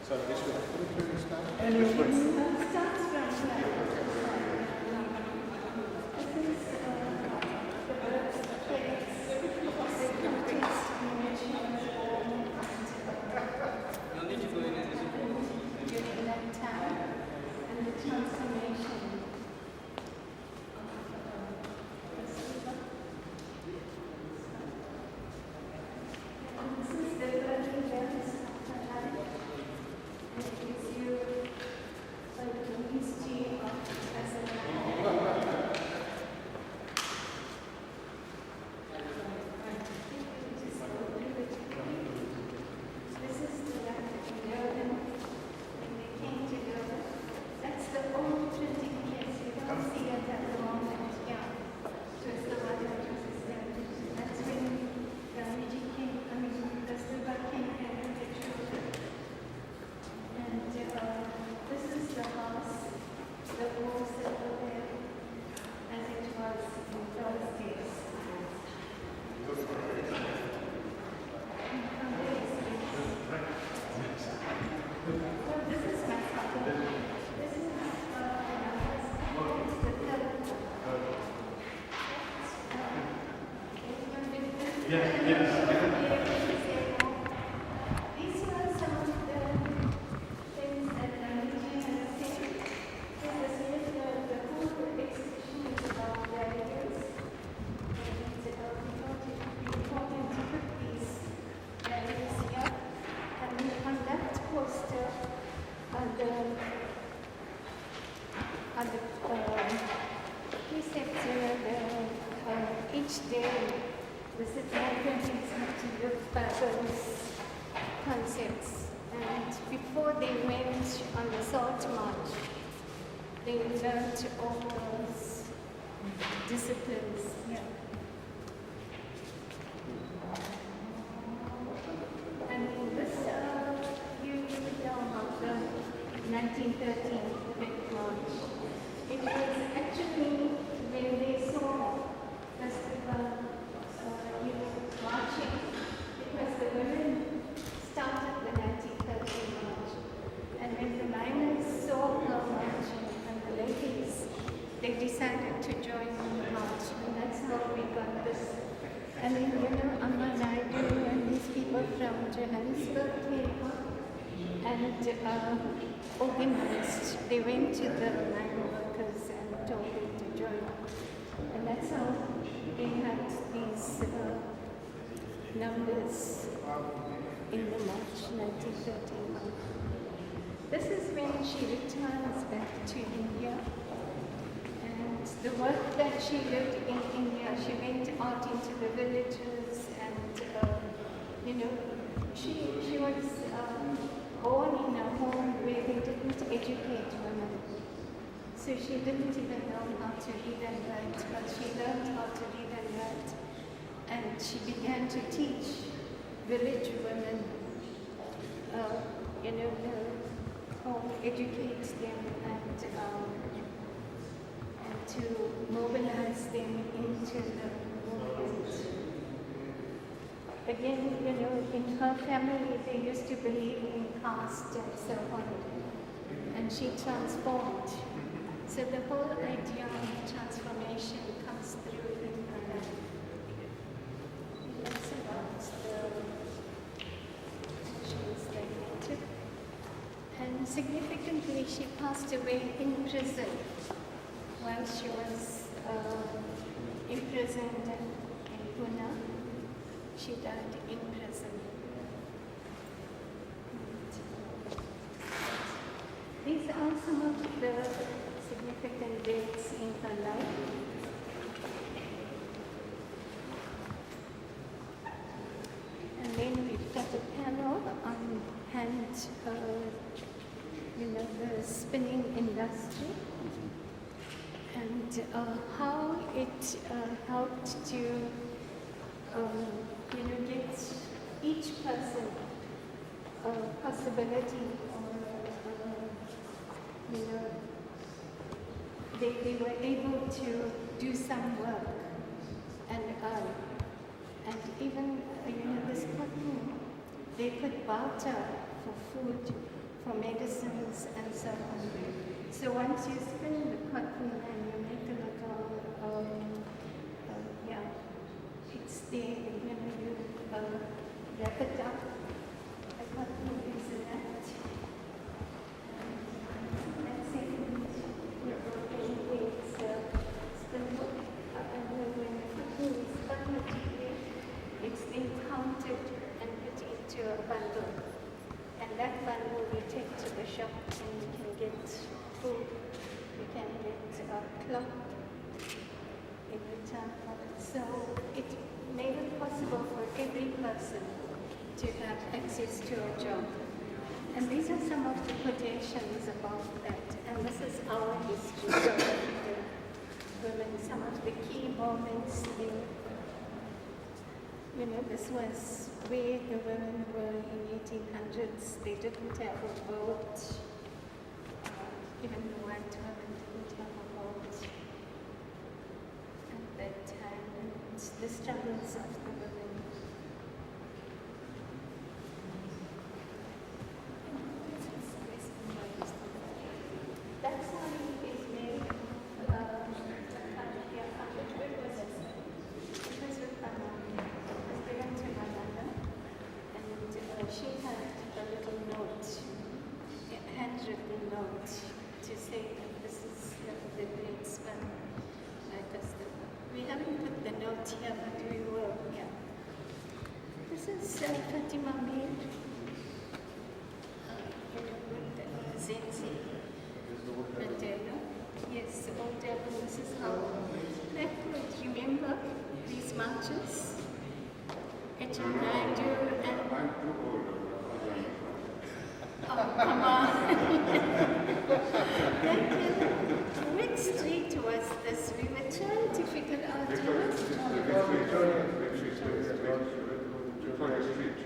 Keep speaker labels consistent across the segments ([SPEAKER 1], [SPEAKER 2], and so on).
[SPEAKER 1] So this way.
[SPEAKER 2] And it starts from the birthplace, the context in which he was born, during that time, and the transformation of the silver. And this is the early events of her life. And it gives you a history of as a man. This is the land in Durban when they came to Durban. That's the old printing press. You don't see it at the moment. Yeah. So it's the one that was established. That's when Gandhiji came, the Silva came and the children. And this is the house, the old Silva there, as it was in those days. This is my father. This is the third. These were some of the things that Gandhiji had said. The whole exhibition is about values. And we thought it would be important to put these values here. And on that poster are the precepts each day the civilians have to live by those concepts. And before they went on the Salt March, they learned all those disciplines. Yeah. And in this huge film of the 1913 Big March, it was actually when they saw the marching, because the women started the 1913 March. And when the miners saw her marching and the ladies, they decided to join the march. And that's how we got this. And then, Amma Naidu and these people from Johannesburg came up and organized. They went to the mine workers and told them to join. And that's how they had these numbers in the March 1913 month. This is when she returns back to India. And the work that she did in India, she went out into the villages and, she was born in a home where they didn't educate women. So she didn't even know how to read and write, but she learned how to read and write. And she began to teach village women, how to educate them and to mobilize them into the movement. Again, in her family, they used to believe in caste and so on. And she transformed. So the whole idea of transformation comes through in her life. That's about the actions they did. And significantly, she passed away in prison while she was imprisoned in Pune. She died in prison. These are some of the significant significant dates in her life. And then we've got a panel on hand, the spinning industry and how it helped to, get each person a possibility or, they were able to do some work and earn. And even, this cotton, they could barter for food, for medicines, and so on. So once you spin the cotton and you make a little, it's there, you wrap it up. The cotton is in that. That's it. It's spin and when the cotton is spun material, it's then counted and put into a bundle. And that bundle we take to the shop and you can get food, you can get cloth in return for it. So it made it possible for every person to have access to a job. And these are some of the quotations about that. And this is our history of the women, some of the key moments in this was where the women were in 1800s. They didn't have a vote. Even the white women didn't have a vote at that time. And the struggles of the women. That song is made she had a little note, a handwritten note, to say that this is the great spin by Customer. We haven't put the note here, but we will, yeah. This is Fatima Mir, with Zenzi Mandela. Yes, old devil, this is how that would remember these marches. And
[SPEAKER 1] I'm too old.
[SPEAKER 2] oh, come on. Thank you. Which street was this? We were trying to figure out.
[SPEAKER 1] Victoria Street.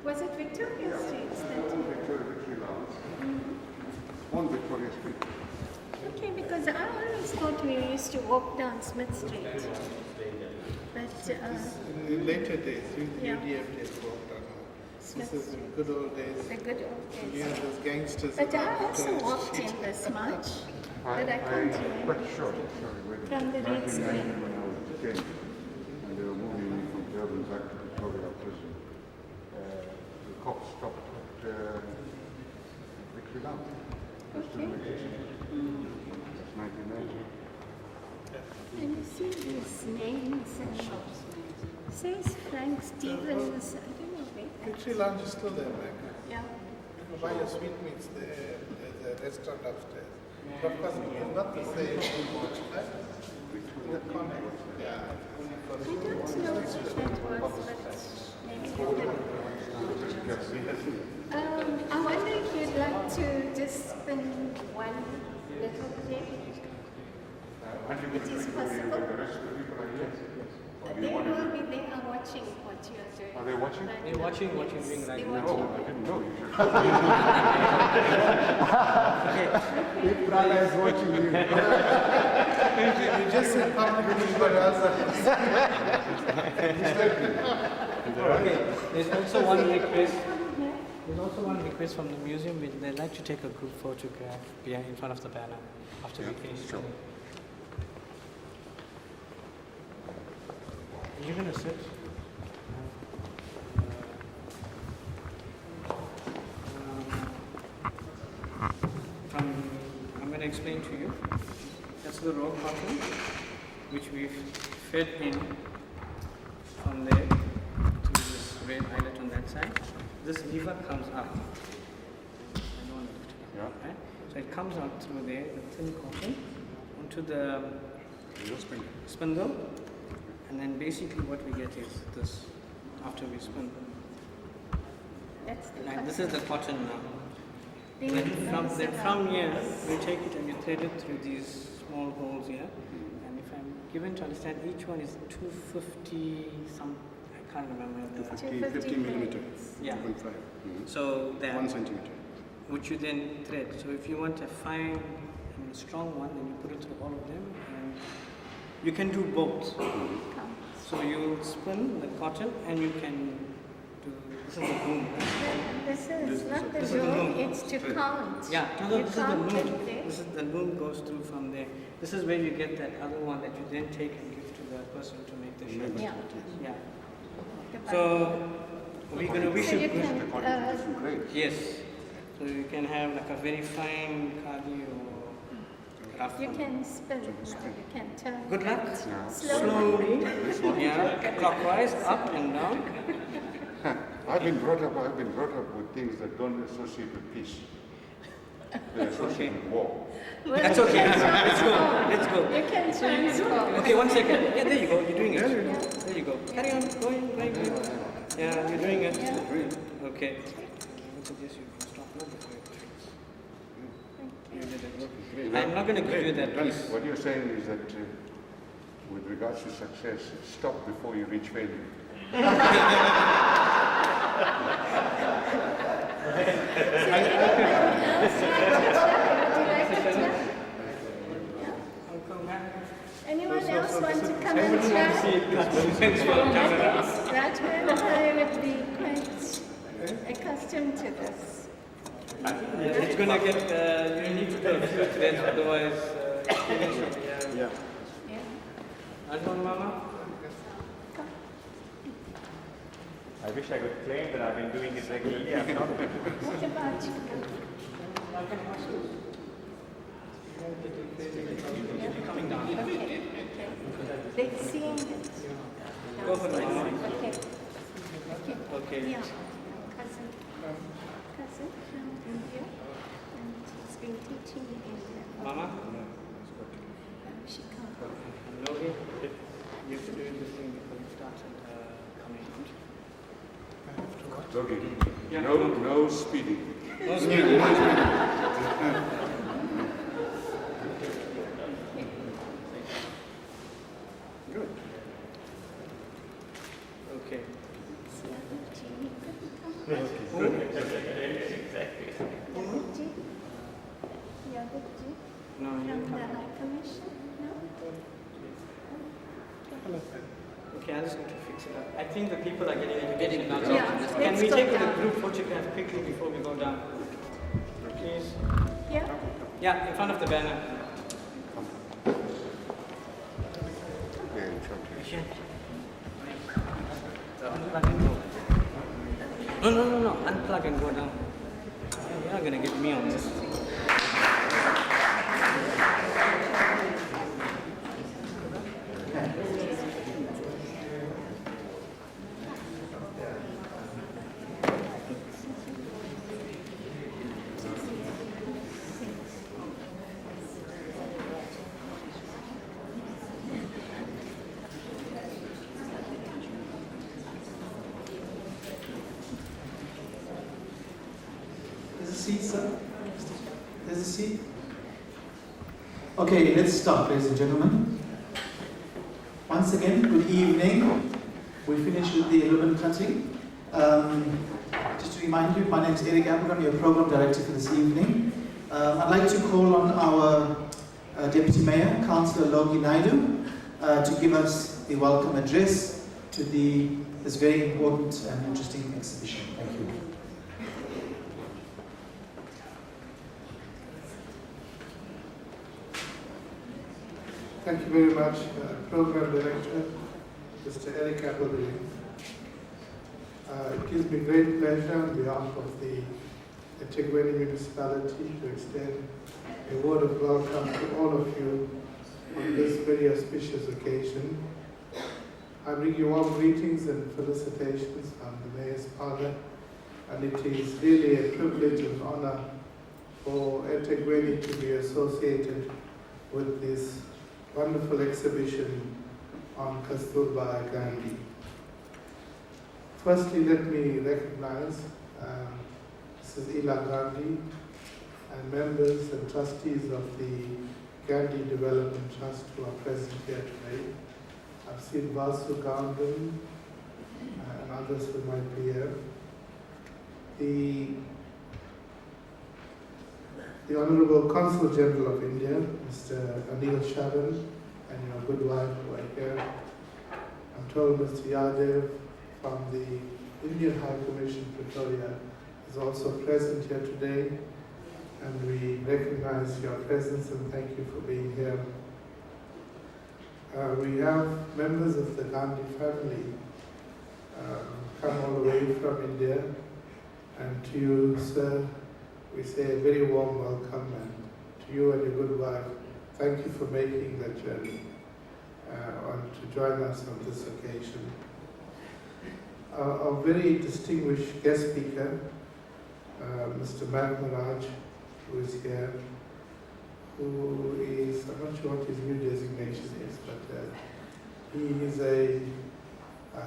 [SPEAKER 2] Was it Victoria Street?
[SPEAKER 1] Victoria Lounge. On Victoria Street.
[SPEAKER 2] Okay, because I always thought we used to walk down Smith Street. But
[SPEAKER 3] in later days,
[SPEAKER 2] yeah.
[SPEAKER 3] UDF days walked on. This is in good old days.
[SPEAKER 2] The good old days.
[SPEAKER 3] Yeah, those gangsters.
[SPEAKER 2] But I also walked in this much, but I can't remember.
[SPEAKER 1] But sorry.
[SPEAKER 2] From the Red Screen.
[SPEAKER 1] When I was 10, and they were moving me from Durban back to Victoria Prison, the cops stopped at Victory Lounge.
[SPEAKER 2] Okay.
[SPEAKER 1] That's 1990.
[SPEAKER 2] And you see these names and says Frank Stevens. I don't know where
[SPEAKER 3] Victory Lounge is still there, Mike.
[SPEAKER 2] Yeah.
[SPEAKER 3] You can buy your sweetmeats there. There's a restaurant upstairs. But of course, it's not the same. Right? The corner. Yeah.
[SPEAKER 2] I don't know which that was, but maybe I wonder if you'd like to just spin one little clip. It is possible. They will be there watching what you are doing.
[SPEAKER 1] Are they watching?
[SPEAKER 2] Right
[SPEAKER 4] They're
[SPEAKER 2] now.
[SPEAKER 4] watching what you're doing right now.
[SPEAKER 1] No, I didn't know you.
[SPEAKER 4] Okay.
[SPEAKER 1] Big brother is watching you.
[SPEAKER 3] You just said publicly, but
[SPEAKER 4] Okay. There's also one request. There's also one request from the museum. They'd like to take a group photograph in front of the banner after we finish.
[SPEAKER 1] Sure.
[SPEAKER 4] You're gonna sit. I'm gonna explain to you. That's the raw cotton, which we've fed in from there to this red eyelet on that side. This lever comes up. I don't want to lift it up.
[SPEAKER 1] Yeah.
[SPEAKER 4] Right? So it comes out through there, the thin cotton, into the spindle, and then basically what we get is this after we spin.
[SPEAKER 2] That's the
[SPEAKER 4] Right, this is the cotton now.
[SPEAKER 2] Then
[SPEAKER 4] From here, we take it and we thread it through these small holes here. And if I'm given to understand, each one is 250 some, I can't remember.
[SPEAKER 5] 50 millimeter.
[SPEAKER 4] Yeah.
[SPEAKER 5] 2.5.
[SPEAKER 4] So that
[SPEAKER 5] 1 centimeter.
[SPEAKER 4] which you then thread. So if you want a fine and strong one, then you put it through all of them, and you can do both. So you spin the cotton, and you can do. This is the boom.
[SPEAKER 2] This is not the
[SPEAKER 4] This is the
[SPEAKER 2] loom,
[SPEAKER 4] loom.
[SPEAKER 2] it's to count.
[SPEAKER 4] Yeah, no,
[SPEAKER 2] You
[SPEAKER 4] this is the
[SPEAKER 2] count
[SPEAKER 4] loom.
[SPEAKER 2] it there.
[SPEAKER 4] This is the loom goes through from there. This is where you get that other one that you then take and give to the person to make the shape.
[SPEAKER 2] Yeah.
[SPEAKER 4] Yeah.
[SPEAKER 2] The
[SPEAKER 4] So we
[SPEAKER 2] So you
[SPEAKER 4] should.
[SPEAKER 2] can,
[SPEAKER 1] Different grades.
[SPEAKER 4] Yes. So you can have like a very fine khadi or rough
[SPEAKER 2] you
[SPEAKER 4] one.
[SPEAKER 2] can spin, you can turn.
[SPEAKER 4] Good luck.
[SPEAKER 1] Yeah.
[SPEAKER 2] Slowly.
[SPEAKER 4] Slowly. Yeah. Clockwise, up and down.
[SPEAKER 1] I've been brought up with things that don't associate with peace. They associate with war.
[SPEAKER 2] Well,
[SPEAKER 4] That's
[SPEAKER 2] you
[SPEAKER 4] okay.
[SPEAKER 2] can
[SPEAKER 4] Let's go.
[SPEAKER 2] transform.
[SPEAKER 4] Let's go.
[SPEAKER 2] You can transform.
[SPEAKER 4] Okay, 1 second. Yeah, there you go. You're doing it. There you go. Carry on. Going. Yeah, you're doing it.
[SPEAKER 2] Yeah.
[SPEAKER 4] Okay. I would suggest you stop now before you fix. You did it. I'm not going to give you that
[SPEAKER 1] Then
[SPEAKER 4] piece.
[SPEAKER 1] what you're saying is that with regards to success, stop before you reach failure.
[SPEAKER 2] Anyone else want to come and try? Rajman, I would be quite accustomed to this.
[SPEAKER 4] It's going to get, you need to put a few threads, otherwise,
[SPEAKER 5] Yeah.
[SPEAKER 2] Yeah.
[SPEAKER 4] Ajman Mama?
[SPEAKER 6] I wish I could claim that I've been doing it regularly. I've not.
[SPEAKER 2] What about you?
[SPEAKER 4] Coming down.
[SPEAKER 2] Okay. They're seeing it.
[SPEAKER 4] Go for it, Mama.
[SPEAKER 2] Okay.
[SPEAKER 4] Okay.
[SPEAKER 2] Yeah. Cousin from India, and he's been teaching in
[SPEAKER 4] Mama?
[SPEAKER 2] Chicago.
[SPEAKER 4] No, you have to do this thing before you start coming out.
[SPEAKER 1] Okay.
[SPEAKER 4] Yeah.
[SPEAKER 1] No speeding.
[SPEAKER 4] No speeding.
[SPEAKER 1] Good.
[SPEAKER 4] Okay.
[SPEAKER 2] The other G couldn't come.
[SPEAKER 6] Exactly.
[SPEAKER 2] The other G? The other G?
[SPEAKER 4] No,
[SPEAKER 2] From
[SPEAKER 4] you
[SPEAKER 2] the High Commission? No?
[SPEAKER 4] Okay, I just need to fix it up. I think the people are getting education now.
[SPEAKER 2] Yeah,
[SPEAKER 4] Can
[SPEAKER 2] let's
[SPEAKER 4] we
[SPEAKER 2] go
[SPEAKER 4] take the
[SPEAKER 2] down.
[SPEAKER 4] group photograph quickly before we go down? Please.
[SPEAKER 2] Yeah?
[SPEAKER 4] Yeah, in front of the banner.
[SPEAKER 1] Yeah, in front here.
[SPEAKER 4] Unplug and go. No. Unplug and go down. You're not going to get me on this.
[SPEAKER 7] There's a seat, sir. There's a seat. Okay, let's start, ladies and gentlemen. Once again, good evening. We finished with the ribbon cutting. Just to remind you, my name is Eric Appleton, I'm your program director for this evening. I'd like to call on our Deputy Mayor, Councillor Logi Naidu, to give us the welcome address to this very important and interesting exhibition. Thank you.
[SPEAKER 3] Thank you very much, Program Director, Mr. Eric Appleton. It gives me great pleasure on behalf of the Etegwene municipality to extend a word of welcome to all of you on this very auspicious occasion. I bring you all greetings and felicitations from the Mayor's Father, and it is really a privilege and honor for Etegwene to be associated with this wonderful exhibition on Kasturba Gandhi. Firstly, let me recognize Mrs. Ila Gandhi and members and trustees of the Gandhi Development Trust who are present here today. I've seen Vasu Gandhi and others who might be here. The Honorable Consul General of India, Mr. Anil Sharan, and your good wife who are here. I'm told Mr. Yadev from the Indian High Commission, Pretoria, is also present here today, and we recognize your presence and thank you for being here. We have members of the Gandhi family come all the way from India, and to you, sir, we say a very warm welcome, and to you and your good wife, thank you for making that journey and to join us on this occasion. A very distinguished guest speaker, Mr. Maharaj, who is here, who is, I'm not sure what his new designation is, but he is a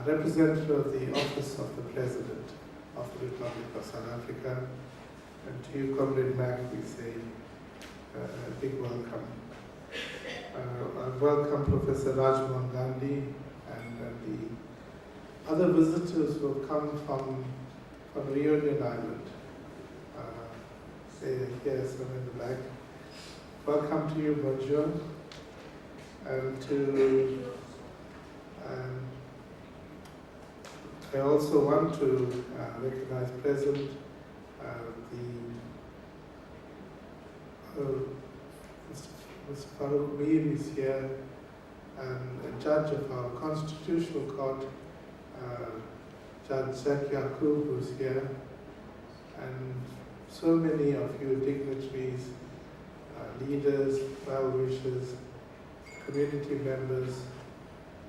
[SPEAKER 3] representative of the Office of the President of the Republic of South Africa. And to you, Comrade Mac, we say a big welcome. I welcome Professor Rajmohan Gandhi and the other visitors who have come from Reunion Island. Say here, some in the back. Welcome to you, bonjour. And I also want to recognize present Mr. Farooq Mir is here, and a judge of our Constitutional Court, Judge Zak Yaqub, who's here, and so many of you dignitaries, leaders, well-wishers, community members.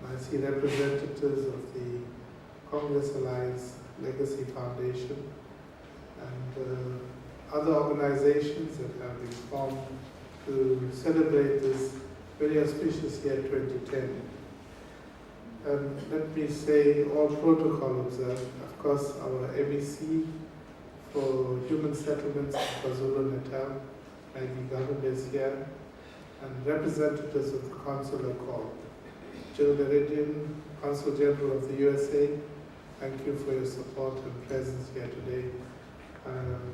[SPEAKER 3] I see representatives of the Congress Alliance Legacy Foundation and other organizations that have been formed to celebrate this very auspicious year 2010. And let me say, all protocol observed. Of course, our MEC for Human Settlements in KwaZulu-Natal, Maggie Governor, is here, and representatives of the Consular Corps. Jill Meridian, Consul General of the USA, thank you for your support and presence here today.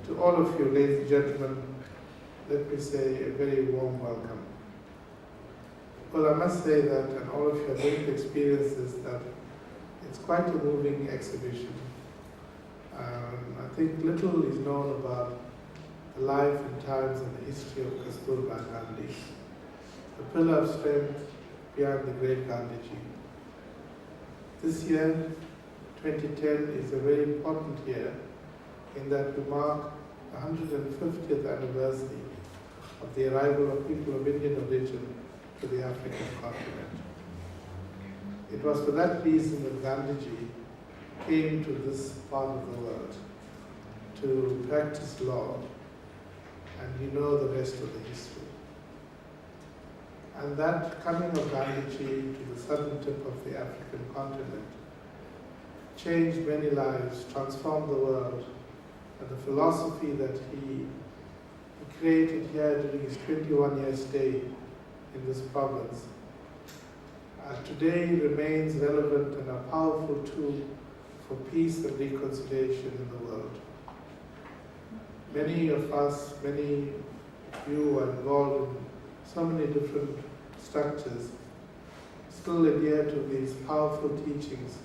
[SPEAKER 3] To all of you, ladies and gentlemen, let me say a very warm welcome. Well, I must say that, and all of you are going to experience this, that it's quite a moving exhibition. I think little is known about the life and times and the history of Kasturba Gandhi, the pillar of strength behind the great Gandhiji. This year, 2010, is a very important year in that we mark the 150th anniversary of the arrival of people of Indian origin to the African continent. It was for that reason that Gandhiji came to this part of the world to practice law, and you know the rest of the history. And that coming of Gandhiji to the southern tip of the African continent changed many lives, transformed the world, and the philosophy that he created here during his 21-year stay in this province today remains relevant and a powerful tool for peace and reconciliation in the world. Many of us, many of you are involved in so many different structures, still adhere to these powerful teachings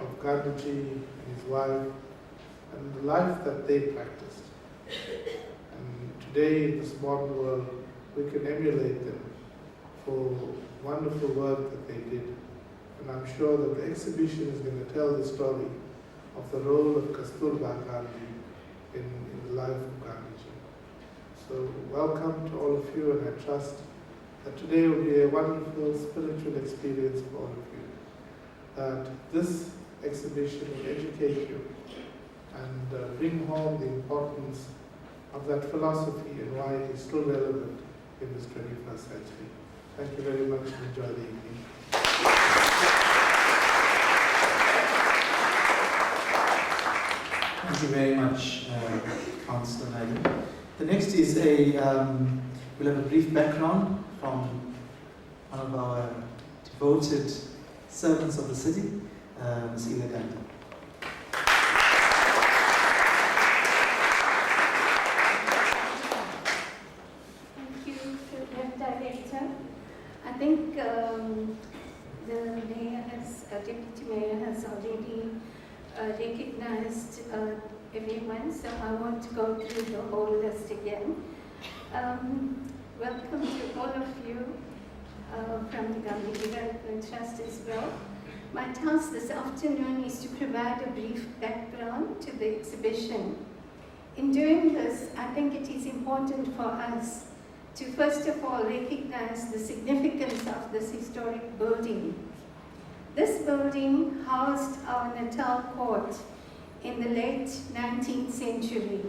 [SPEAKER 3] of Gandhiji and his wife and the life that they practiced. And today in this modern world, we can emulate them for wonderful work that they did. And I'm sure that the exhibition is going to tell the story of the role of Kasturba Gandhi in the life of Gandhiji. So welcome to all of you, and I trust that today will be a wonderful spiritual experience for all of you. That this exhibition will educate you and bring home the importance of that philosophy and why it is still relevant in this 21st century. Thank you very much. Enjoy the evening.
[SPEAKER 7] Thank you very much, Councillor Naidoo. The next is we'll have a brief background from one of our devoted servants of the city, Ms. Ila Gandhi.
[SPEAKER 2] Thank you, President Director. I think the Mayor Deputy Mayor has already recognized everyone, so I won't go through the whole list again. Welcome to all of you from the Gandhi Development Trust as well. My task this afternoon is to provide a brief background to the exhibition. In doing this, I think it is important for us to first of all recognize the significance of this historic building. This building housed our Natal court in the late 19th century.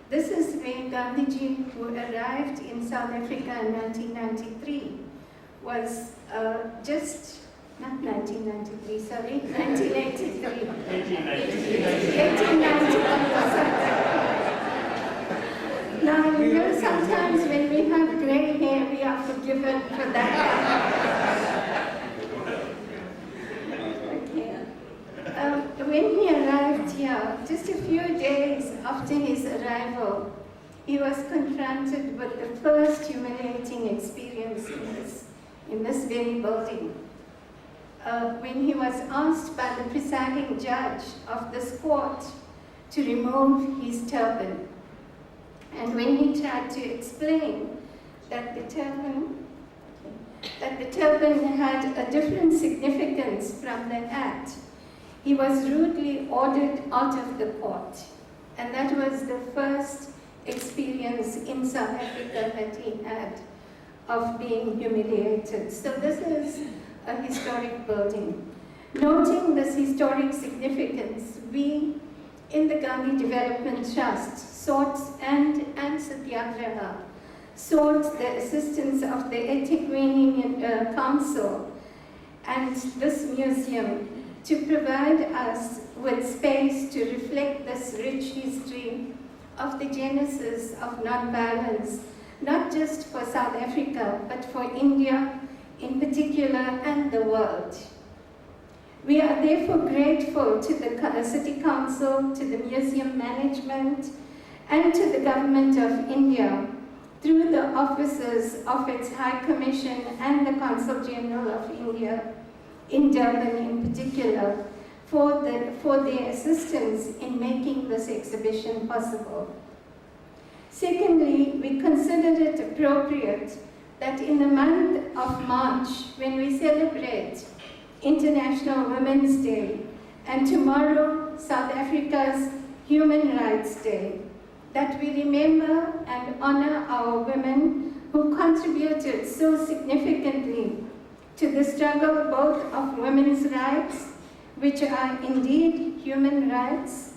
[SPEAKER 2] This is where Gandhiji, who arrived in South Africa in 1993, was not 1993, sorry, 1983. 1893. Now, you know, sometimes when we have grey hair, we are forgiven for that. Okay. When he arrived here, just a few days after his arrival, he was confronted with the first humiliating experience in this very building. When he was asked by the presiding judge of this court to remove his turban. And when he tried to explain that the turban had a different significance from the hat, he was rudely ordered out of the court. And that was the first experience in South Africa that he had of being humiliated. So this is a historic building. Noting this historic significance, we in the Gandhi Development Trust and Satyagraha sought the assistance of the eThekwini Council and this museum to provide us with space to reflect this rich history of the genesis of non-violence, not just for South Africa, but for India in particular and the world. We are therefore grateful to the City Council, to the museum management, and to the Government of India, through the offices of its High Commission and the Consul General of India, in Durban in particular, for their assistance in making this exhibition possible. Secondly, we considered it appropriate that in the month of March, when we celebrate International Women's Day, and tomorrow, South Africa's Human Rights Day, that we remember and honor our women who contributed so significantly to the struggle both of women's rights, which are indeed human rights,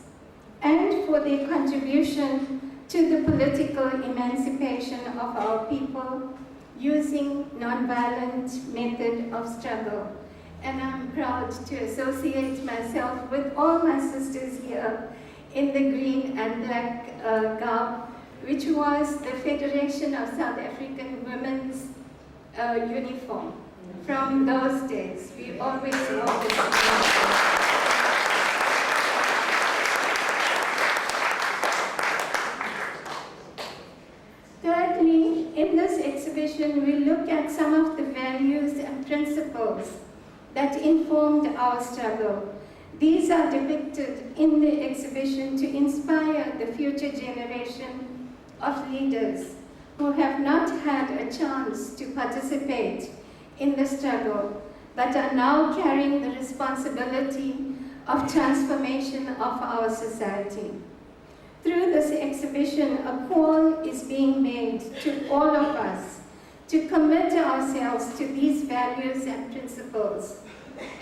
[SPEAKER 2] and for their contribution to the political emancipation of our people using non-violent method of struggle. And I'm proud to associate myself with all my sisters here in the green and black garb, which was the Federation of South African Women's uniform. From those days, we always wore this uniform. Thirdly, in this exhibition, we look at some of the values and principles that informed our struggle. These are depicted in the exhibition to inspire the future generation of leaders who have not had a chance to participate in the struggle, but are now carrying the responsibility of transformation of our society. Through this exhibition, a call is being made to all of us to commit ourselves to these values and principles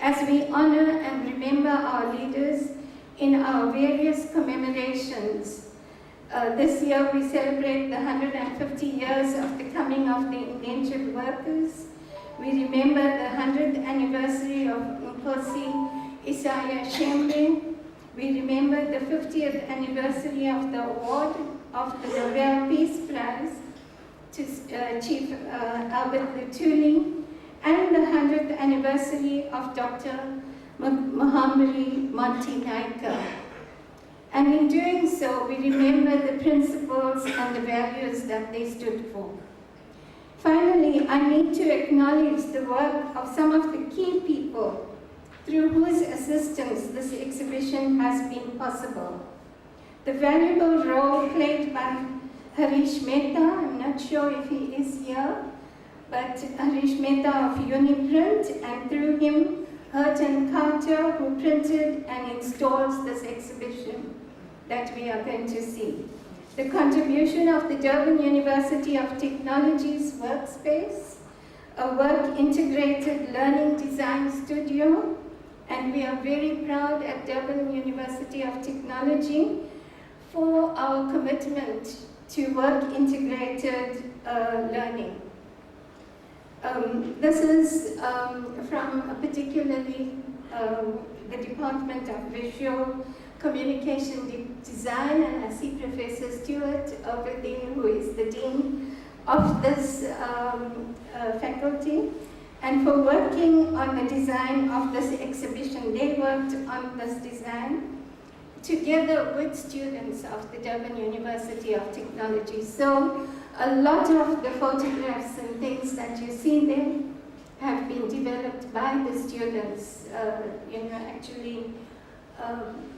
[SPEAKER 2] as we honor and remember our leaders in our various commemorations This year we celebrate the 150 years of the coming of the indentured workers. We remember the 100th anniversary of Nkosi Isaiah Shembe. We remember the 50th anniversary of the award of the Nobel Peace Prize to Chief Albert Lutuli, and the 100th anniversary of Dr. Muhammad Monty Naika. And in doing so, we remember the principles and the values that they stood for. Finally, I need to acknowledge the work of some of the key people through whose assistance this exhibition has been possible. The valuable role played by Harish Mehta, I'm not sure if he is here, but Harish Mehta of Uniprint, and through him, Hurton Carter, who printed and installs this exhibition that we are going to see. The contribution of the Durban University of Technology's workspace, a work-integrated learning design studio, and we are very proud at Durban University of Technology for our commitment to work-integrated learning. This is from particularly the Department of Visual Communication Design, and I see Professor Stewart over there, who is the Dean of this faculty, and for working on the design of this exhibition. They worked on this design together with students of the Durban University of Technology. So a lot of the photographs and things that you see there have been developed by the students. Actually,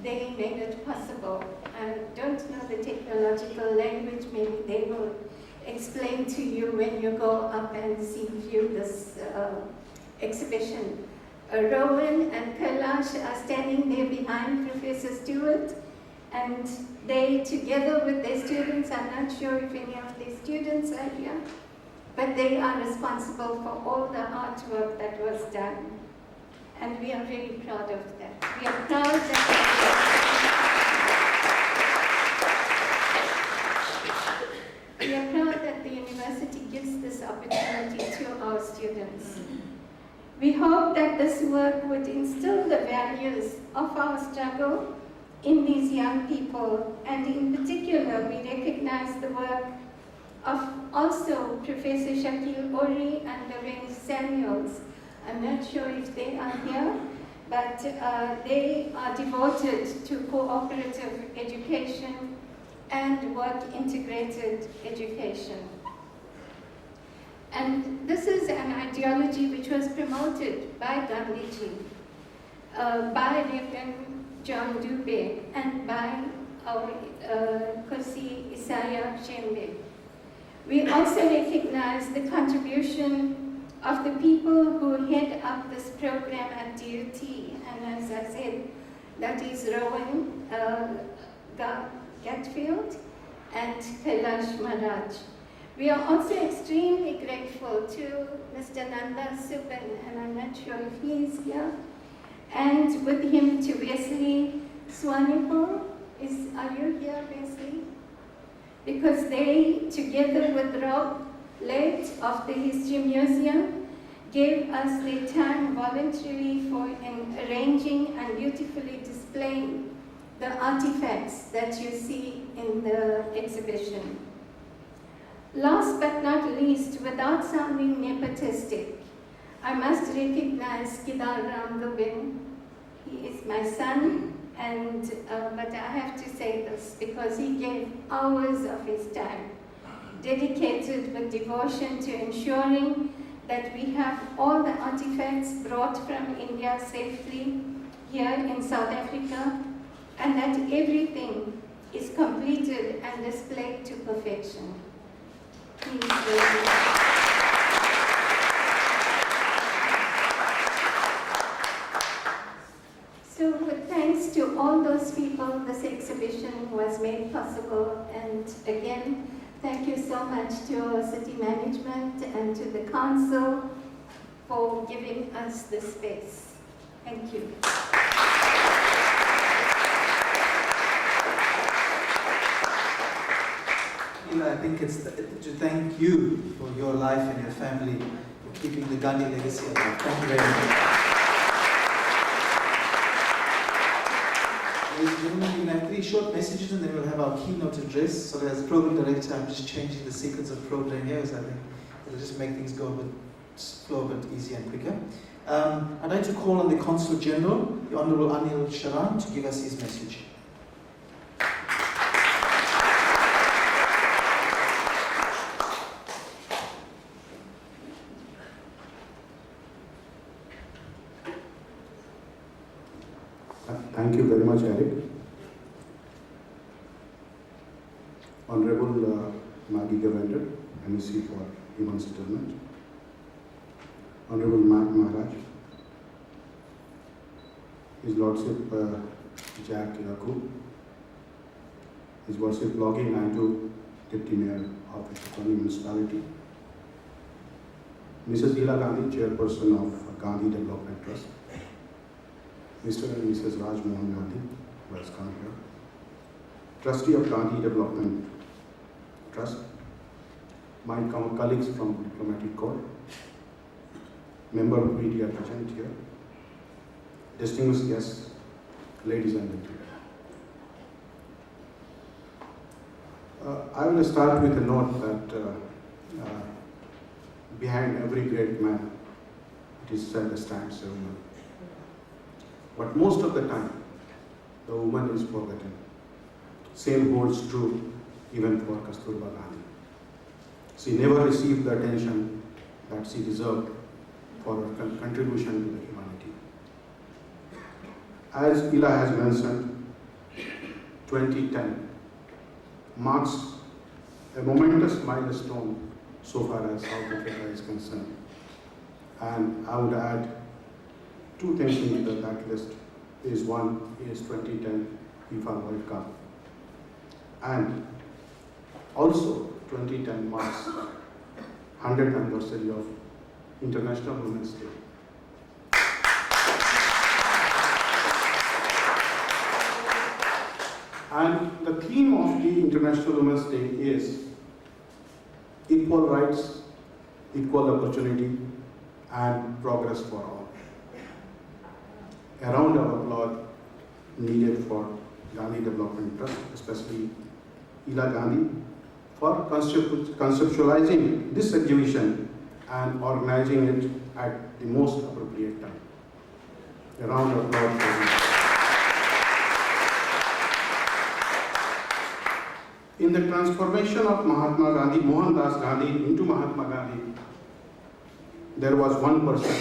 [SPEAKER 2] they made it possible. I don't know the technological language, maybe they will explain to you when you go up and view this exhibition. Rowan and Kailash are standing there behind Professor Stewart, and they, together with their students, I'm not sure if any of their students are here, but they are responsible for all the artwork that was done. And we are very proud of that. We are proud that the university gives this opportunity to our students. We hope that this work would instill the values of our struggle in these young people, and in particular, we recognize the work of also Professor Shakil Ori and Lorraine Samuels. I'm not sure if they are here, but they are devoted to cooperative education and work-integrated education. And this is an ideology which was promoted by Gandhiji, by Reverend John Dubé, and by our Nkosi Isaiah Shembe. We also recognize the contribution of the people who head up this program at DUT, and as I said, that is Rowan Gatfield and Kailash Maharaj. We are also extremely grateful to Mr. Nanda Subban, and I'm not sure if he is here, and with him to Wesley Swanepoel. Are you here, Wesley? Because they, together with Rob Late of the History Museum, gave us their time voluntarily for arranging and beautifully displaying the artifacts that you see in the exhibition. Last but not least, without sounding nepotistic, I must recognize Kedar Ram Dubin. He is my son, and but I have to say this because he gave hours of his time, dedicated with devotion to ensuring that we have all the artifacts brought from India safely here in South Africa, and that everything is completed and displayed to perfection. So with thanks to all those people, this exhibition was made possible, and again, thank you so much to our city management and to the council for giving us this space. Thank you.
[SPEAKER 7] Ila, I think it's to thank you for your life and your family for keeping the Gandhi legacy alive. Thank you very much. Ladies and gentlemen, we're going to have 3 short messages and then we'll have our keynote address. So as program director, I'm just changing the sequence of program here, so I think it'll just make things flow a bit easier and quicker. I'd like to call on the Consul General, the Honorable Anil Sharan, to give us his message.
[SPEAKER 5] Thank you very much, Eric. Honorable Maggie Govender, MEC for Human Settlement. Honorable Maharaj, His Lordship Jack Yakub, His Lordship Logi Naidu, Deputy Mayor of Chittorgarh Municipality, Mrs. Ila Gandhi, Chairperson of Gandhi Development Trust, Mr. and Mrs. Raj Mohan Gandhi, who has come here, Trustee of Gandhi Development Trust, my colleagues from Diplomatic Corps, member of media present here, distinguished guests, ladies and gentlemen. I will start with a note that behind every great man, it is said stands a woman. But most of the time, the woman is forgotten. Same holds true even for Kasturba Gandhi. She never received the attention that she deserved for her contribution to the humanity. As Ila has mentioned, 2010 marks a momentous milestone so far as South Africa is concerned. And I would add 2 things into that list. One is 2010 FIFA World Cup. And also 2010 marks 100th anniversary of International Women's Day. And the theme of the International Women's Day is equal rights, equal opportunity, and progress for all. A round of applause needed for Gandhi Development Trust, especially Ila Gandhi, for conceptualizing this exhibition and organizing it at the most appropriate time. A round of applause for you. In the transformation of Mahatma Gandhi, Mohandas Gandhi into Mahatma Gandhi, there was one person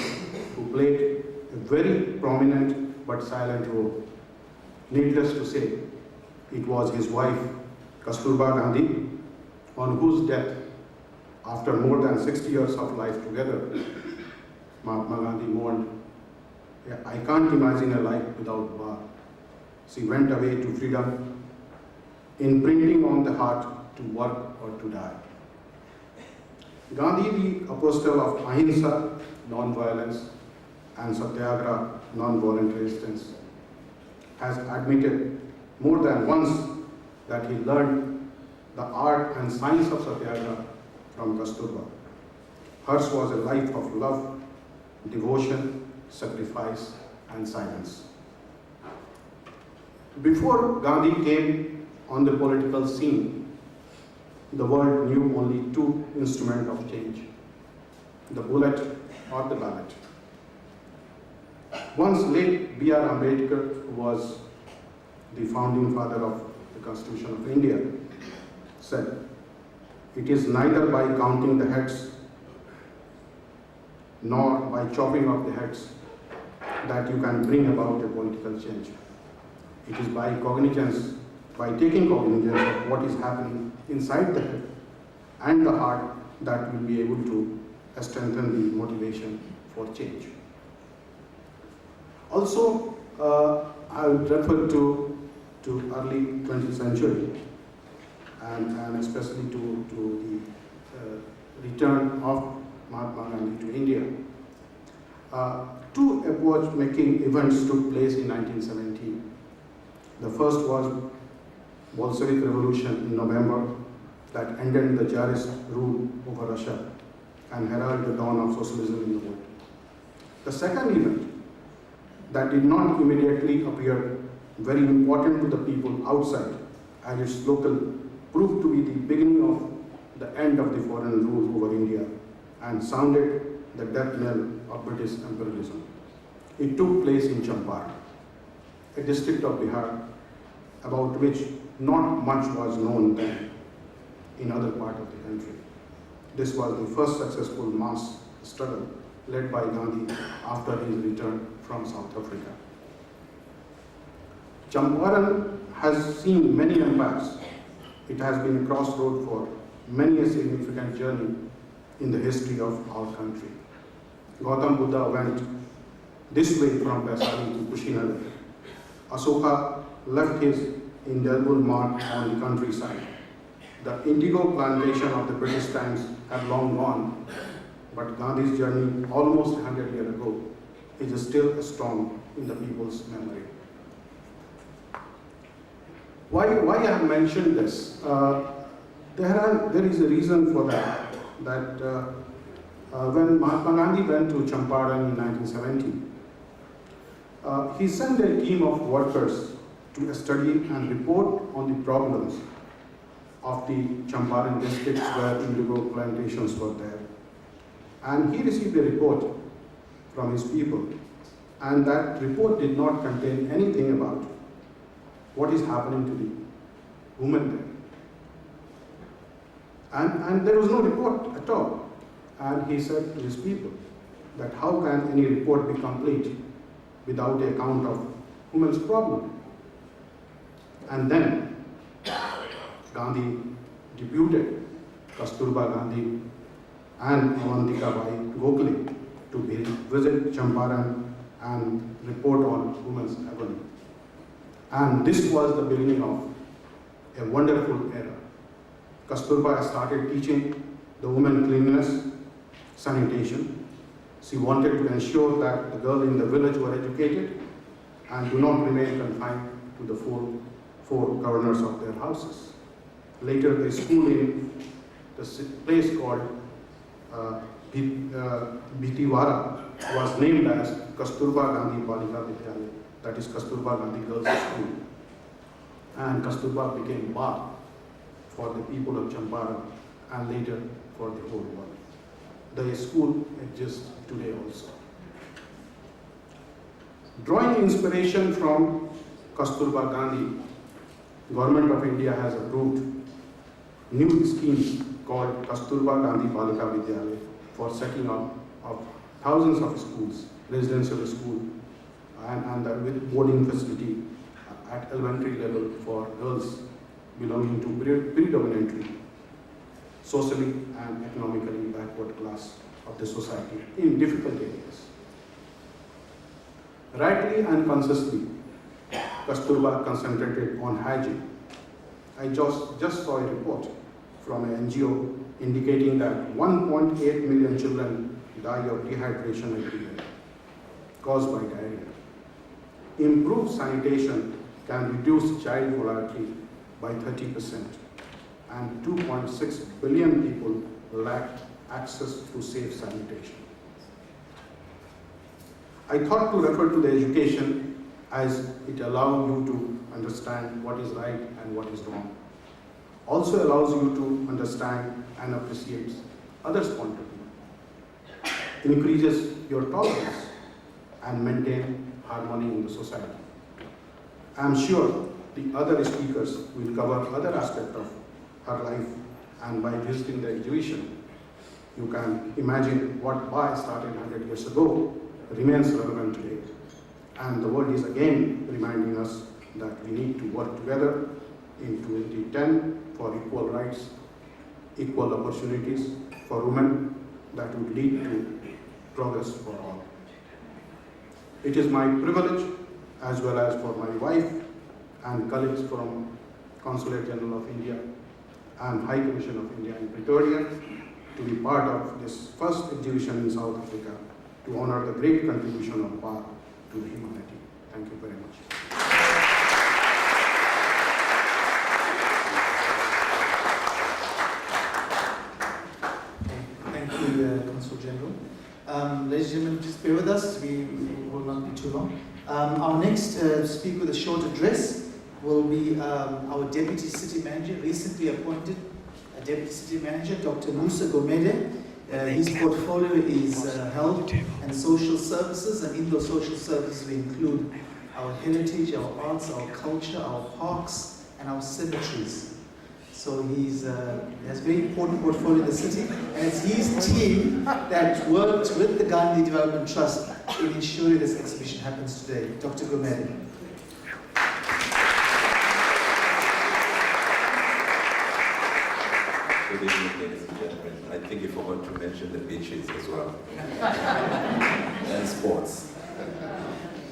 [SPEAKER 5] who played a very prominent but silent role. Needless to say, it was his wife, Kasturba Gandhi, on whose death, after more than 60 years of life together, Mahatma Gandhi mourned. I can't imagine a life without war. She went away to freedom, imprinting on the heart to work or to die. Gandhi, the apostle of ahimsa, non-violence, and satyagraha, non-violent resistance, has admitted more than once that he learned the art and science of satyagraha from Kasturba. Hers was a life of love, devotion, sacrifice, and silence. Before Gandhi came on the political scene, the world knew only 2 instruments of change, the bullet or the ballot. Once late B.R. Ambedkar, who was the founding father of the Constitution of India, said, "It is neither by counting the heads nor by chopping off the heads that you can bring about a political change. It is by cognizance, by taking cognizance of what is happening inside the head and the heart, that will be able to strengthen the motivation for change." Also, I would refer to early 20th century and especially to the return of Mahatma Gandhi to India. 2 epoch-making events took place in 1917. The first was Bolshevik Revolution in November, that ended the Tsarist rule over Russia and heralded the dawn of socialism in the world. The second event that did not immediately appear very important to the people outside as its local proved to be the beginning of the end of the foreign rule over India and sounded the death knell of British imperialism. It took place in Champaran, a district of Bihar about which not much was known then in other parts of the country. This was the first successful mass struggle led by Gandhi after his return from South Africa. Champaran has seen many empires. It has been a crossroad for many a significant journey in the history of our country. Gautam Buddha went this way from Vaisali to Kushinagar. Asoka left his indelible mark on the countryside. The indigo plantation of the British times had long gone, but Gandhi's journey almost 100 years ago is still strong in the people's memory. Why I have mentioned this? There is a reason for that. When Mahatma Gandhi went to Champaran in 1970, he sent a team of workers to study and report on the problems of the Champaran districts where indigo plantations were there. And he received a report from his people, and that report did not contain anything about what is happening to the women there. And there was no report at all. And he said to his people that how can any report be complete without a account of women's problem? And then Gandhi deputed Kasturba Gandhi and Avantika Bai Gokhale to visit Champaran and report on women's agony. And this was the beginning of a wonderful era. Kasturba started teaching the women cleanliness, sanitation. She wanted to ensure that the girls in the village were educated and do not remain confined to the four corners of their houses. Later, the school in the place called Bhitiwara was named as Kasturba Gandhi Balika Vidyalaya, that is Kasturba Gandhi Girls' School. And Kasturba became bar for the people of Champaran and later for the whole world. The school exists today also. Drawing inspiration from Kasturba Gandhi, Government of India has approved new schemes called Kasturba Gandhi Balika Vidyalaya for setting up of thousands of schools, residential school, and with boarding facility at elementary level for girls belonging to predominantly socially and economically backward class of the society in difficult areas. Rightly and consciously, Kasturba concentrated on hygiene. I just saw a report from an NGO indicating that 1.8 million children die of dehydration every year caused by diarrhea. Improved sanitation can reduce child mortality by 30%, and 2.6 billion people lack access to safe sanitation. I thought to refer to the education as it allows you to understand what is right and what is wrong. Also allows you to understand and appreciate others' point of view. Increases your tolerance and maintain harmony in the society. I am sure the other speakers will cover other aspects of her life, and by visiting the exhibition, you can imagine what Bai started 100 years ago remains relevant today. And the world is again reminding us that we need to work together in 2010 for equal rights, equal opportunities for women that would lead to progress for all. It is my privilege, as well as for my wife and colleagues from Consulate General of India and High Commission of India in Pretoria, to be part of this first exhibition in South Africa to honor the great contribution of Bar to the humanity. Thank you very much.
[SPEAKER 7] us. We will not be too long. Our next speaker with a short address will be our Deputy City Manager, recently appointed Deputy City Manager, Dr. Musa Gomede. His portfolio is health and social services, and in those social services we include our heritage, our arts, our culture, our parks, and our cemeteries. So he has a very important portfolio in the city, and it's his team that worked with the Gandhi Development Trust in ensuring this exhibition happens today. Dr. Gomede.
[SPEAKER 8] Good evening, ladies and gentlemen. I think you forgot to mention the beaches as well. And sports.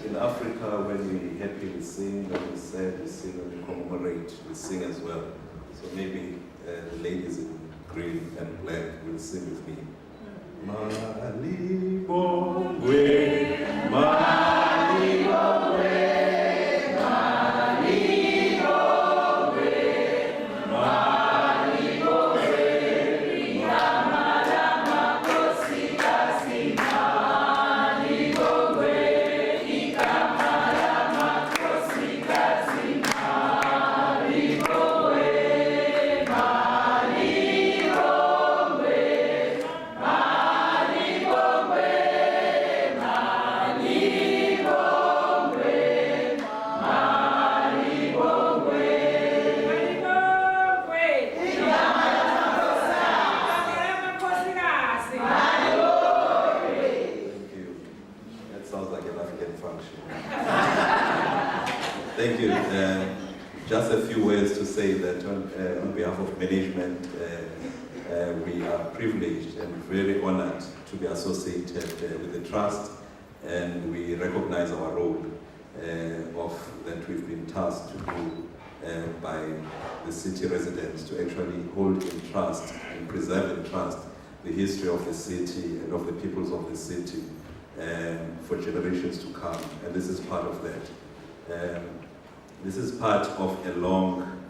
[SPEAKER 8] In Africa, when we happy, we sing, when we sad, we sing, when we commemorate, we sing as well. So maybe the ladies in green and black will sing with me. Mali Bongwe, Mali Bongwe. Thank you. Just a few words to say that on behalf of management, we are privileged and very honored to be associated with the trust, and we recognize our role that we've been tasked to do by the city residents to actually hold in trust and preserve in trust the history of the city and of the peoples of the city for generations to come, and this is part of that. This is part of a long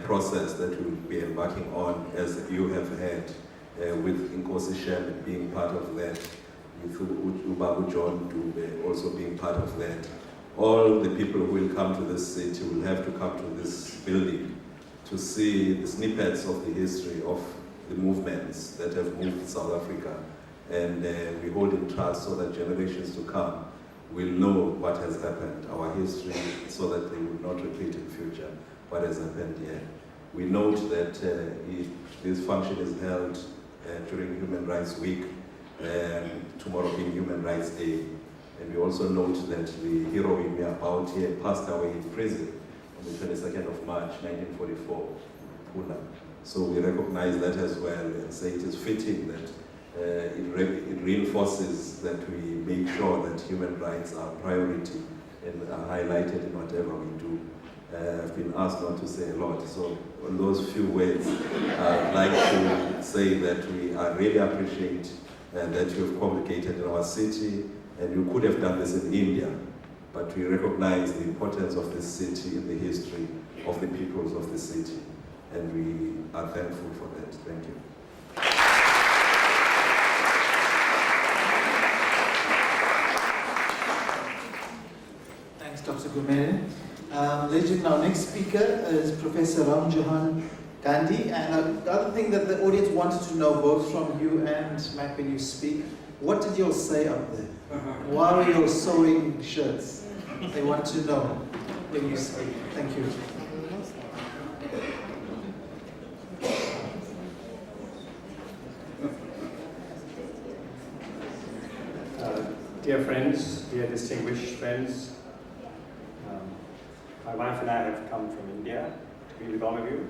[SPEAKER 8] process that we'll be embarking on, as you have had with Nkosi Shem being part of that, with Ubabu John Dube also being part of that. All the people who will come to this city will have to come to this building to see the snippets of the history of the movements that have moved South Africa, and we hold in trust so that generations to come will know what has happened, our history, so that they will not repeat in future what has happened here. We note that this function is held during Human Rights Week, tomorrow being Human Rights Day. And we also note that the hero we are about here passed away in prison on the 22nd of March, 1944, Pune. So we recognize that as well and say it is fitting that it reinforces that we make sure that human rights are a priority and are highlighted in whatever we do. I've been asked not to say a lot, so on those few words, I'd like to say that we really appreciate that you have congregated in our city, and you could have done this in India, but we recognize the importance of this city in the history of the peoples of the city, and we are thankful for that. Thank you.
[SPEAKER 7] Dr. Gomede. Ladies and gentlemen, our next speaker is Professor Ram Johan Gandhi. And the other thing that the audience wanted to know, both from you and Mac, when you speak, what did you all say up there? Why are you all sewing shirts? They want to know when you speak. Thank you.
[SPEAKER 9] Dear friends, dear distinguished friends, my wife and I have come from India to be with all of you.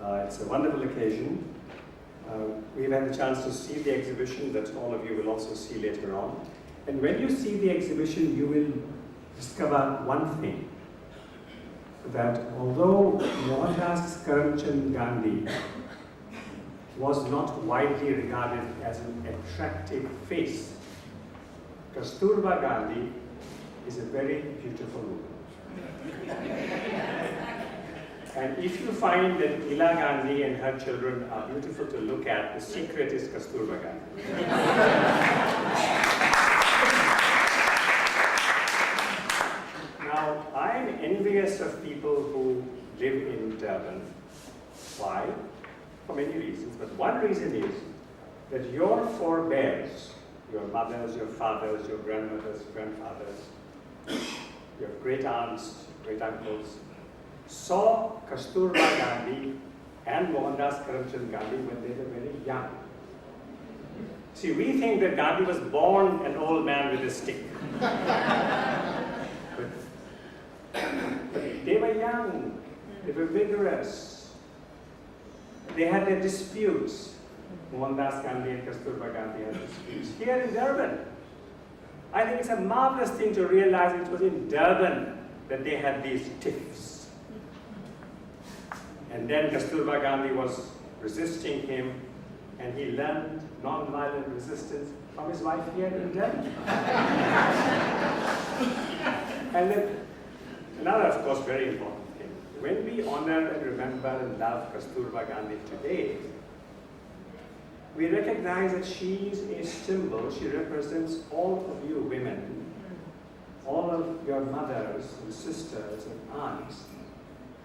[SPEAKER 9] It's a wonderful occasion. We've had the chance to see the exhibition that all of you will also see later on. And when you see the exhibition, you will discover one thing, that although Mohandas Karamchand Gandhi was not widely regarded as an attractive face, Kasturba Gandhi is a very beautiful woman. And if you find that Ila Gandhi and her children are beautiful to look at, the secret is Kasturba Gandhi. millions of people who live in Durban. Why? For many reasons, but one reason is that your forebears, your mothers, your fathers, your grandmothers, grandfathers, your great aunts, great uncles, saw Kasturba Gandhi and Mohandas Karamchand Gandhi when they were very young. See, we think that Gandhi was born an old man with a stick. But they were young, they were vigorous, they had their disputes. Mohandas Gandhi and Kasturba Gandhi had disputes here in Durban. I think it's a marvelous thing to realize it was in Durban that they had these tiffs. And then Kasturba Gandhi was resisting him, and he learned non-violent resistance from his wife here in Durban. And then another, of course, very important thing. When we honor and remember and love Kasturba Gandhi today, we recognize that she is a symbol. She represents all of you women, all of your mothers and sisters and aunts,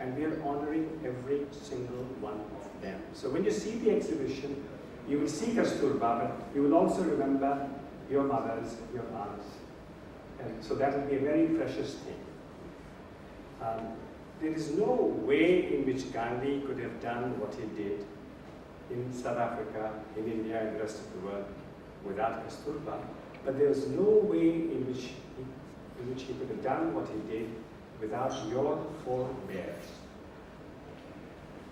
[SPEAKER 9] and we are honoring every single one of them. So when you see the exhibition, you will see Kasturba, but you will also remember your mothers, your aunts. And so that will be a very precious thing. There is no way in which Gandhi could have done what he did in South Africa, in India, and the rest of the world without Kasturba. But there is no way in which he could have done what he did without your forebears.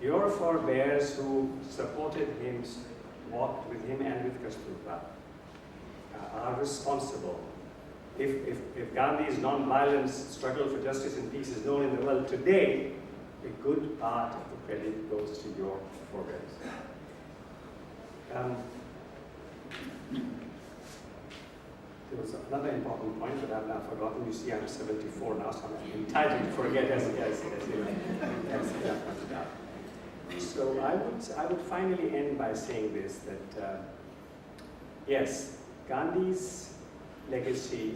[SPEAKER 9] Your forebears who supported him, walked with him and with Kasturba, are responsible. If Gandhi's non-violence struggle for justice and peace is known in the world today, a good part of the credit goes to your forebears. There was another important point that I've now forgotten. You see, I'm 74 now, so I'm entitled to forget as you have pointed out. So I would finally end by saying this, that yes, Gandhi's legacy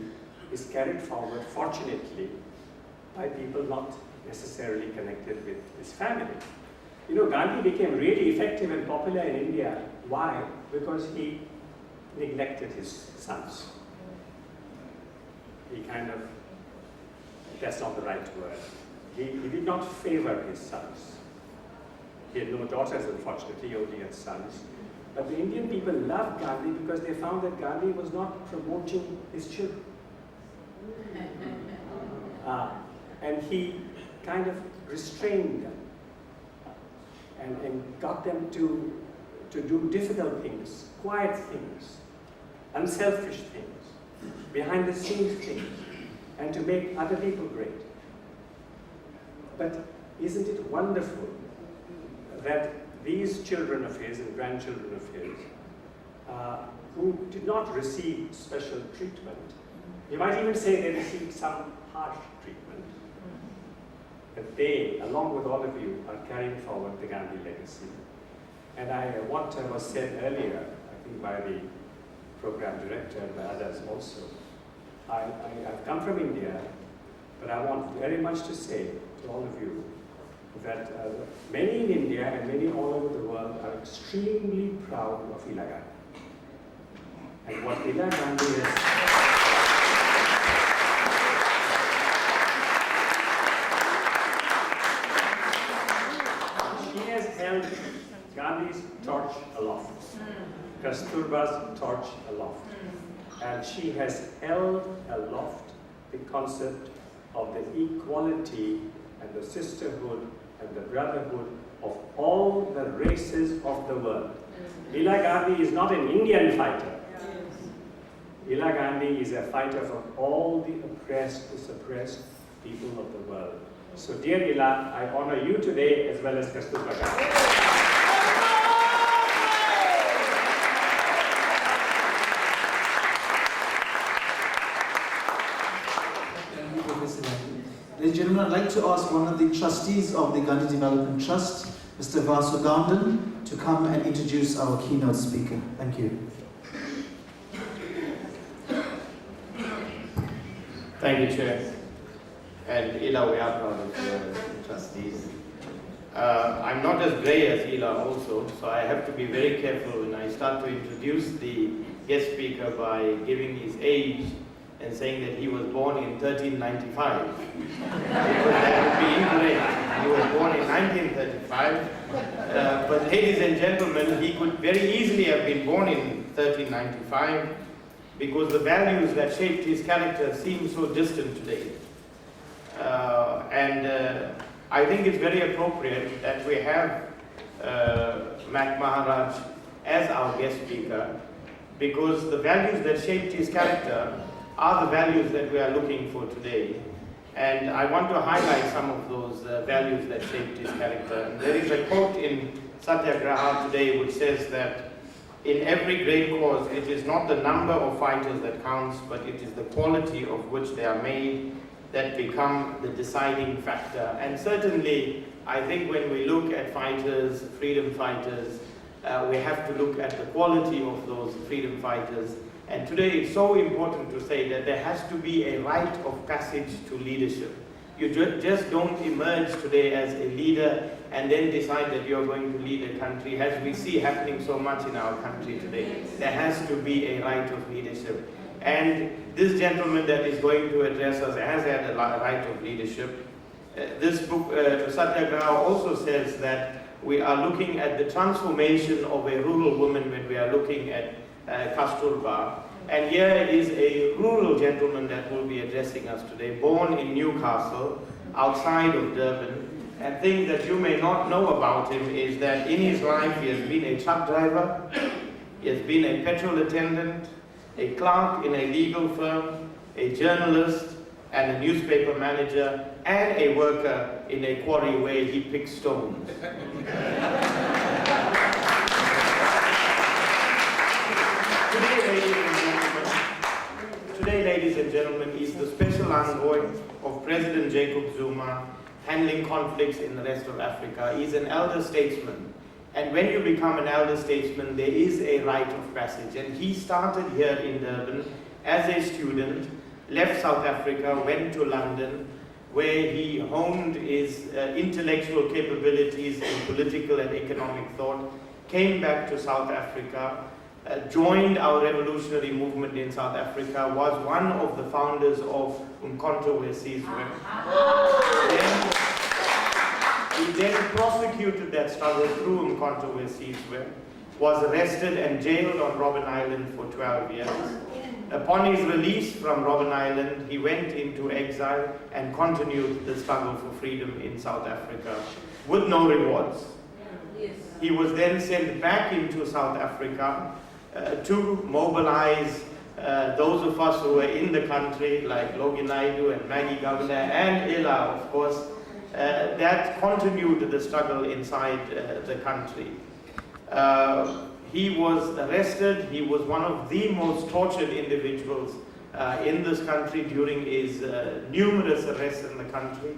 [SPEAKER 9] is carried forward, fortunately, by people not necessarily connected with his family. You know, Gandhi became really effective and popular in India. Why? Because he neglected his sons. He kind of, that's not the right word. He did not favor his sons. He had no daughters, unfortunately, he only had sons. But the Indian people loved Gandhi because they found that Gandhi was not promoting his children. And he kind of restrained them and got them to do difficult things, quiet things, unselfish things, behind the scenes things, and to make other people great. But isn't it wonderful that these children of his and grandchildren of his, who did not receive special treatment, you might even say they received some harsh treatment, that they, along with all of you, are carrying forward the Gandhi legacy. And what was said earlier, I think by the program director and by others also, I've come from India, but I want very much to say to all of you that many in India and many all over the world are extremely proud of Ila Gandhi. And what Ila Gandhi is, held Gandhi's torch aloft, Kasturba's torch aloft, and she has held aloft the concept of the equality and the sisterhood and the brotherhood of all the races of the world. Ila Gandhi is not an Indian fighter. Ila Gandhi is a fighter for all the oppressed, the suppressed people of the world. So, dear Ila, I honor you today as well as Kasturba Gandhi.
[SPEAKER 7] Thank you, Professor Gandhi. Ladies and gentlemen, I'd like to ask one of the trustees of the Gandhi Development Trust, Mr. Vasu Gandhan, to come and introduce our keynote speaker. Thank you.
[SPEAKER 10] Thank you, Chair. and Ila, we are proud of the trustees. I'm not as grey as Ila also, so I have to be very careful when I start to introduce the guest speaker by giving his age and saying that he was born in 1395. Because that would be incorrect. He was born in 1935. But ladies and gentlemen, he could very easily have been born in 1395 because the values that shaped his character seem so distant today. I think it's very appropriate that we have Mac Maharaj as our guest speaker, because the values that shaped his character are the values that we are looking for today. And I want to highlight some of those values that shaped his character. And there is a quote in Satyagraha today which says that in every great cause, it is not the number of fighters that counts, but it is the quality of which they are made that become the deciding factor. And certainly, I think when we look at fighters, freedom fighters, we have to look at the quality of those freedom fighters. And today it's so important to say that there has to be a rite of passage to leadership. You just don't emerge today as a leader and then decide that you're going to lead a country, as we see happening so much in our country today. There has to be a rite of leadership. And this gentleman that is going to address us has had a rite of leadership. This book, Satyagraha, also says that we are looking at the transformation of a rural woman when we are looking at Kasturba. And here is a rural gentleman that will be addressing us today, born in Newcastle, outside of Durban. And things that you may not know about him is that in his life he has been a truck driver, he has been a petrol attendant, a clerk in a legal firm, a journalist, and a newspaper manager, and a worker in a quarry where he picks stones. Today, ladies and gentlemen, is the special envoy of President Jacob Zuma, handling conflicts in the rest of Africa. He's an elder statesman. And when you become an elder statesman, there is a rite of passage. And he started here in Durban as a student, left South Africa, went to London, where he honed his intellectual capabilities in political and economic thought, came back to South Africa, joined our revolutionary movement in South Africa, was one of the founders of Umkhonto we Sizwe. He then prosecuted that struggle through Umkhonto we Sizwe, was arrested and jailed on Robben Island for 12 years. Upon his release from Robben Island, he went into exile and continued the struggle for freedom in South Africa with no rewards. He was then sent back into South Africa to mobilize those of us who were in the country, like Logi Naidu and Maggie Governor and Ila, of course, that continued the struggle inside the country. He was arrested. He was one of the most tortured individuals in this country during his numerous arrests in the country.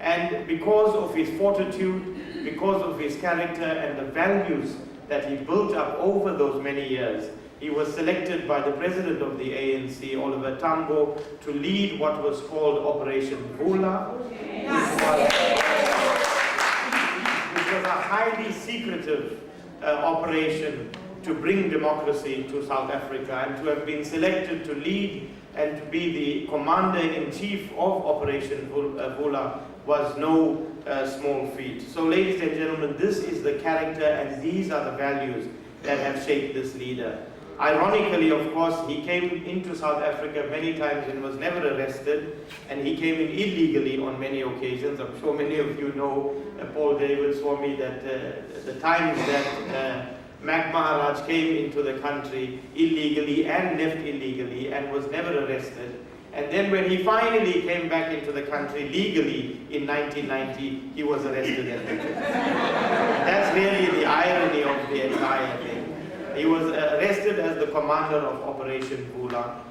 [SPEAKER 10] And because of his fortitude, because of his character and the values that he built up over those many years, he was selected by the president of the ANC, Oliver Tambo, to lead what was called Operation Vula, which was a highly secretive operation to bring democracy to South Africa, and to have been selected to lead and to be the commander-in-chief of Operation Vula was no small feat. So ladies and gentlemen, this is the character and these are the values that have shaped this leader. Ironically, of course, he came into South Africa many times and was never arrested, and he came in illegally on many occasions. I'm sure many of you know Paul David Swami, that the times that Mac Maharaj came into the country illegally and left illegally and was never arrested. And then when he finally came back into the country legally in 1990, he was arrested and rejected. That's really the irony of the entire thing. He was arrested as the commander of Operation Vula,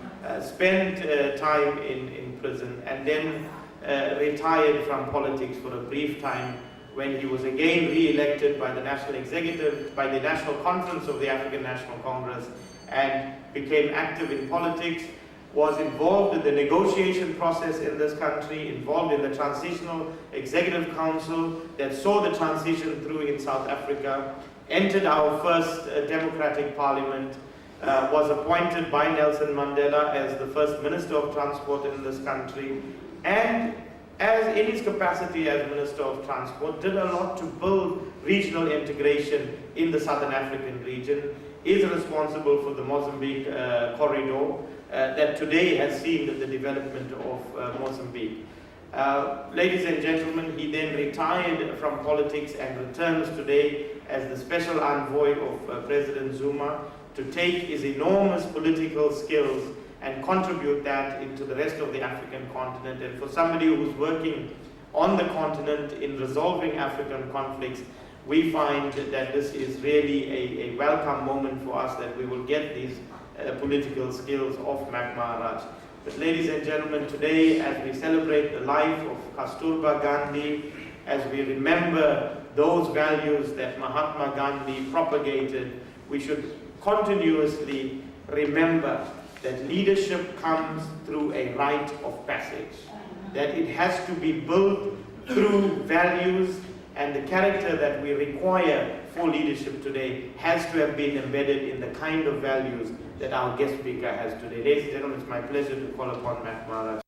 [SPEAKER 10] spent time in prison, and then retired from politics for a brief time when he was again re-elected by the National Executive, by the National Conference of the African National Congress, and became active in politics. was involved in the negotiation process in this country, involved in the transitional executive council that saw the transition through in South Africa, entered our first democratic parliament, was appointed by Nelson Mandela as the first Minister of Transport in this country, and as in his capacity as Minister of Transport, did a lot to build regional integration in the Southern African region, is responsible for the Mozambique corridor that today has seen the development of Mozambique. Ladies and gentlemen, he then retired from politics and returns today as the special envoy of President Zuma to take his enormous political skills and contribute that into the rest of the African continent. And for somebody who's working on the continent in resolving African conflicts, we find that this is really a welcome moment for us, that we will get these political skills of Mac Maharaj. But ladies and gentlemen, today as we celebrate the life of Kasturba Gandhi, as we remember those values that Mahatma Gandhi propagated, we should continuously remember that leadership comes through a rite of passage, that it has to be built through values, and the character that we require for leadership today has to have been embedded in the kind of values that our guest speaker has today. Ladies and gentlemen, it's my pleasure to call upon Mac Maharaj